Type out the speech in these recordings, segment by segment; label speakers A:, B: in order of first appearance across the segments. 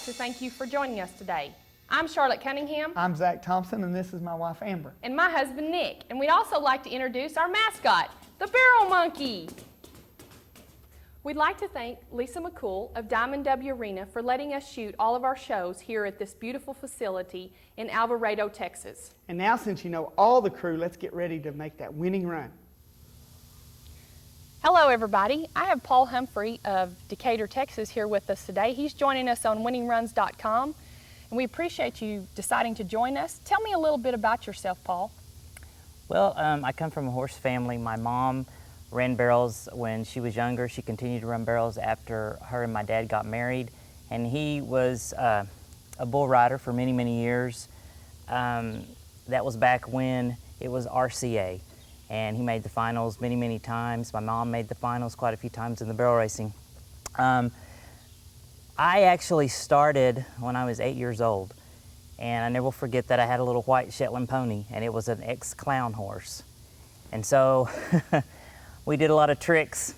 A: like to thank you for joining us today. I'm Charlotte Cunningham.
B: I'm Zach Thompson, and this is my wife Amber.
A: And my husband Nick. And we'd also like to introduce our mascot, the Barrel Monkey. We'd like to thank Lisa McCool of Diamond W Arena for letting us shoot all of our shows here at this beautiful facility in Alvarado, Texas.
B: And now, since you know all the crew, let's get ready to make that winning run.
A: Hello everybody, I have Paul Humphrey of Decatur, Texas here with us today. He's joining us on winningruns.com, and we appreciate you deciding to join us. Tell me a little bit about yourself, Paul.
C: Well, I come from a horse family. My mom ran barrels when she was younger. She continued to run barrels after her and my dad got married, and he was a bull rider for many, many years. That was back when it was RCA, and he made the finals many, many times. My mom made the finals quite a few times in the barrel racing. I actually started when I was 8 years old, and I never will forget that I had a little white Shetland pony, and it was an ex-clown horse. And so we did a lot of tricks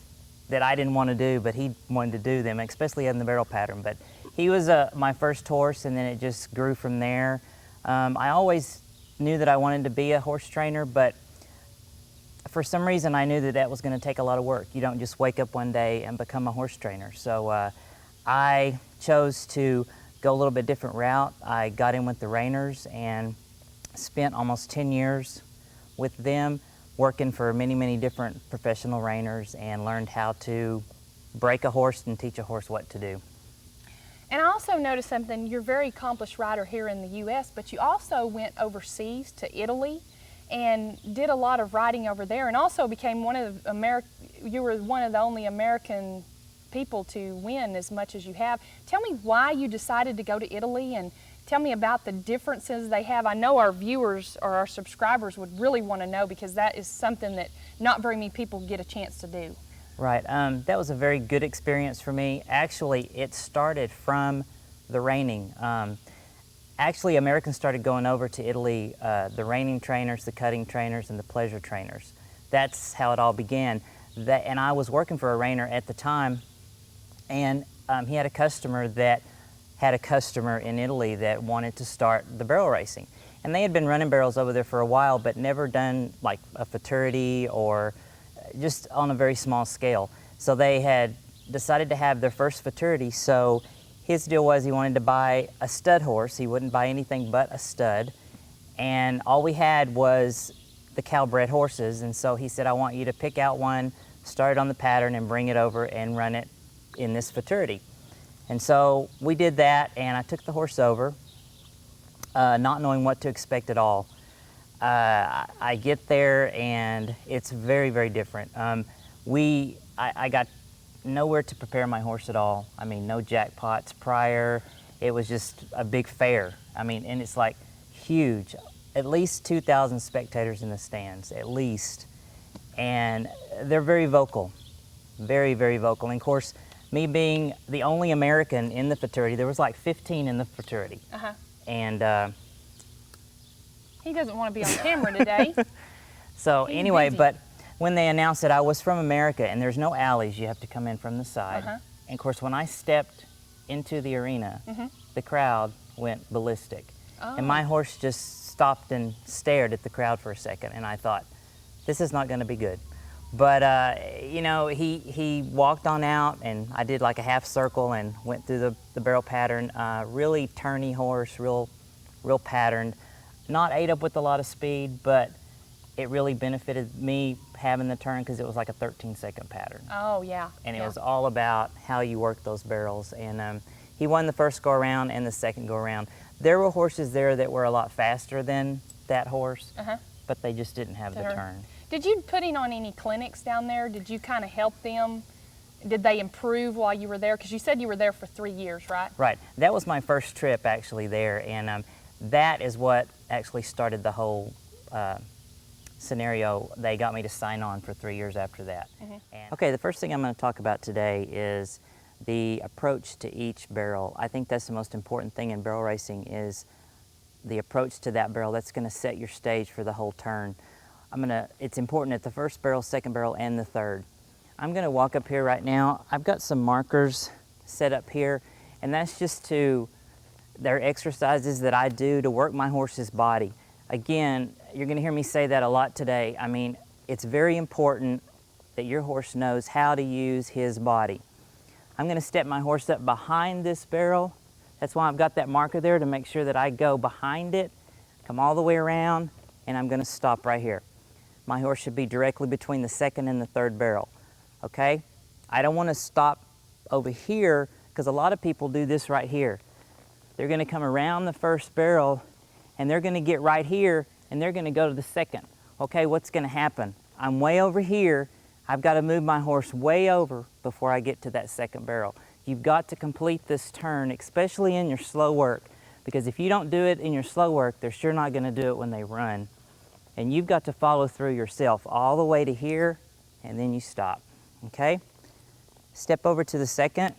C: that I didn't want to do, but he wanted to do them, especially in the barrel pattern. But he was my first horse, and then it just grew from there. I always knew that I wanted to be a horse trainer, but for some reason I knew that that was going to take a lot of work. You don't just wake up one day and become a horse trainer. So I chose to go a little bit different route. I got in with the reiners and spent almost 10 years with them, working for many, many different professional reiners, and learned how to break a horse and teach a horse what to do.
A: And I also noticed something, you're a very accomplished rider here in the U.S., but you also went overseas to Italy and did a lot of riding over there, and also became you were one of the only American people to win as much as you have. Tell me why you decided to go to Italy, and tell me about the differences they have. I know our viewers or our subscribers would really want to know, because that is something that not very many people get a chance to do.
C: Right, that was a very good experience for me. Actually, it started from the reining. Actually, Americans started going over to Italy, the reining trainers, the cutting trainers, and the pleasure trainers. That's how it all began. And I was working for a reiner at the time, and he had a customer that had a customer in Italy that wanted to start the barrel racing. And they had been running barrels over there for a while, but never done like a futurity or just on a very small scale. So they had decided to have their first futurity. So his deal was he wanted to buy a stud horse. He wouldn't buy anything but a stud. And all we had was the cow-bred horses. And so he said, I want you to pick out one, start it on the pattern, and bring it over and run it in this futurity. And so we did that, and I took the horse over, not knowing what to expect at all. I get there, and it's very, very different. I got nowhere to prepare my horse at all. I mean, no jackpots prior. It was just a big fair. I mean, and it's like huge, at least 2,000 spectators in the stands, at least. And they're very vocal, very, very vocal. And of course, me being the only American in the fraternity, there was like 15 in the fraternity. And
A: he doesn't want to be on camera today.
C: So
A: He's
C: anyway,
A: busy.
C: but when they announced that I was from America, and there's no alleys, you have to come in from the side. And of course, when I stepped into the arena, the crowd went ballistic. And my horse just stopped and stared at the crowd for a second, and I thought, this is not going to be good. But, you know, he walked on out, and I did like a half circle and went through the barrel pattern. Really turny horse, real patterned. Not ate up with a lot of speed, but it really benefited me having the turn, because it was like a 13-second pattern.
A: Oh, yeah.
C: And it was all about how you work those barrels. And he won the first go-around and the second go-around. There were horses there that were a lot faster than that horse, but they just didn't have the turn.
A: Did you put in on any clinics down there? Did you kind of help them? Did they improve while you were there? Because you said you were there for 3 years, right?
C: Right. That was my first trip actually there, and that is what actually started the whole scenario. They got me to sign on for 3 years after that. Okay, the first thing I'm going to talk about today is the approach to each barrel. I think that's the most important thing in barrel racing, is the approach to that barrel. That's going to set your stage for the whole turn. It's important at the first barrel, second barrel, and the third. I'm going to walk up here right now. I've got some markers set up here, and that's just to They're exercises that I do to work my horse's body. Again, you're going to hear me say that a lot today. I mean, it's very important that your horse knows how to use his body. I'm going to step my horse up behind this barrel. That's why I've got that marker there, to make sure that I go behind it, come all the way around, and I'm going to stop right here. My horse should be directly between the second and the third barrel, okay? I don't want to stop over here, because a lot of people do this right here. They're going to come around the first barrel, and they're going to get right here, and they're going to go to the second. Okay, what's going to happen? I'm way over here. I've got to move my horse way over before I get to that second barrel. You've got to complete this turn, especially in your slow work, because if you don't do it in your slow work, they're sure not going to do it when they run. And you've got to follow through yourself all the way to here, and then you stop, okay? Step over to the second.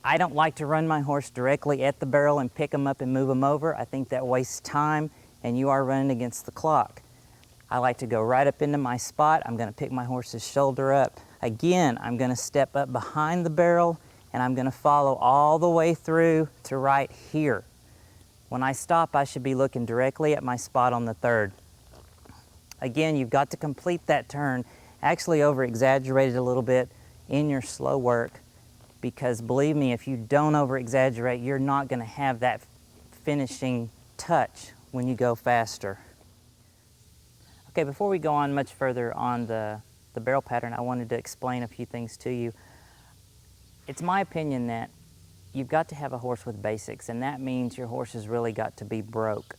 C: I don't like to run my horse directly at the barrel and pick them up and move them over. I think that wastes time, and you are running against the clock. I like to go right up into my spot. I'm going to pick my horse's shoulder up. Again, I'm going to step up behind the barrel, and I'm going to follow all the way through to right here. When I stop, I should be looking directly at my spot on the third. Again, you've got to complete that turn, actually over-exaggerate it a little bit in your slow work, because believe me, if you don't over-exaggerate, you're not going to have that finishing touch when you go faster. Okay, before we go on much further on the barrel pattern, I wanted to explain a few things to you. It's my opinion that you've got to have a horse with basics, and that means your horse has really got to be broke.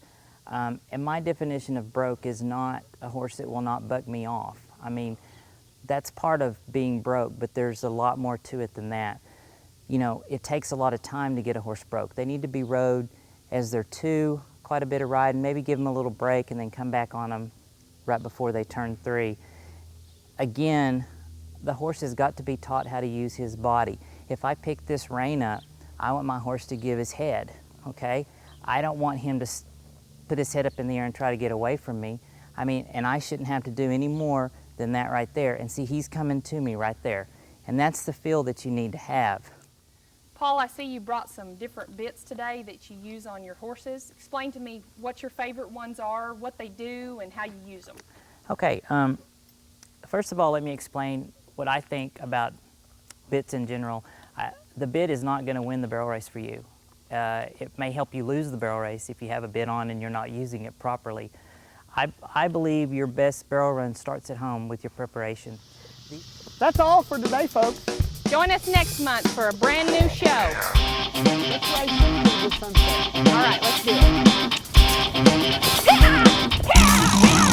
C: And my definition of broke is not a horse that will not buck me off. I mean, that's part of being broke, but there's a lot more to it than that. You know, it takes a lot of time to get a horse broke. They need to be rode as they're two, quite a bit of riding, maybe give them a little break and then come back on them right before they turn 3. Again, the horse has got to be taught how to use his body. If I pick this rein up, I want my horse to give his head, okay? I don't want him to put his head up in the air and try to get away from me. I mean, and I shouldn't have to do any more than that right there. And see, he's coming to me right there. And that's the feel that you need to have.
A: Paul, I see you brought some different bits today that you use on your horses. Explain to me what your favorite ones are, what they do, and how you use them.
C: Okay, first of all, let me explain what I think about bits in general. The bit is not going to win the barrel race for you. It may help you lose the barrel race if you have a bit on and you're not using it properly. I believe your best barrel run starts at home with your preparation.
B: That's all for today, folks.
A: Join us next month for a brand new show.
B: Let's race this sunset.
A: All right, let's do it.